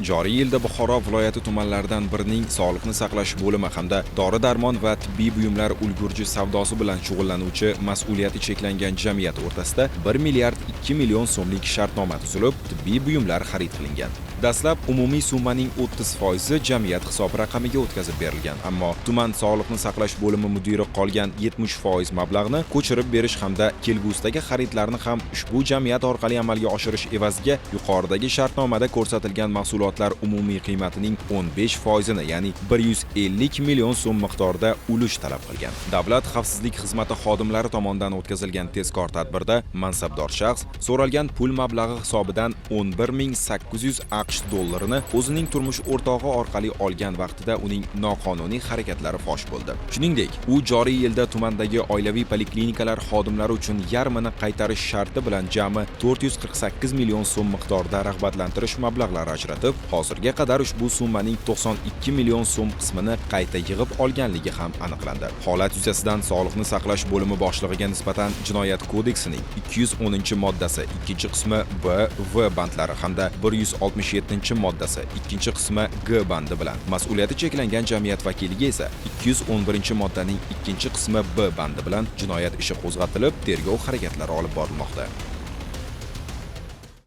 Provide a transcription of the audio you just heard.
Joriy yilda Buxoro viloyati tumanlaridan birining sog'liqni saqlash bo'limi hamda dori-darmon va tibbiy buyumlar ulgurji savdosi bilan shug'ullanuvchi mas'uliyati cheklangan jamiyat o'rtasida 1 milliard 2 million so'mlik shartnoma tuzilib, tibbiy buyumlar xarid qilingan. Dastlab umumiy summaning 30% jamiyat hisob raqamiga o'tkazib berilgan, ammo tuman sog'liqni saqlash bo'limi mudiri qolgan 70% mablag'ni ko'chirib berish hamda kelgusidagi xaridlarni ham ushbu jamiyat orqali amalga oshirish evaziga yuqoridagi shartnomada ko'rsatilgan mahsulotlar umumiy qiymatining 15%ni, ya'ni 150 million so'm miqdorida ulush talab qilgan. Davlat xavfsizlik xizmati xodimlari tomonidan o'tkazilgan tezkor tadbirda mansabdor shaxs so'ralgan pul mablag'i hisobidan 11.800 AQSh dollarini o'zining turmush o'rtog'i orqali olgan vaqtida uning noqonuniy harakatlari fosh bo'ldi. Shuningdek, u joriy yilda tumandagi oilaviy poliklinikalar xodimlari uchun yarmini qaytarish sharti bilan jami 448 million so'm miqdorida rag'batlantirish mablag'lari ajratib, hozirga qadar ushbu summaning 92 million so'm qismini qayta yig'ib olganligi ham aniqlandi. Holat yuzasidan Sog'liqni saqlash bo'limi boshlig'iga nisbatan Jinoyat kodeksining 210-moddasi 2-qismi B, V bandlari hamda 167-moddasi 2-qismi G bandi bilan, mas'uliyati cheklangan jamiyat vakiliga esa 211-moddaning 2-qismi B bandi bilan jinoyat ishi qo'zg'atilib, tergov harakatlari olib borilmoqda.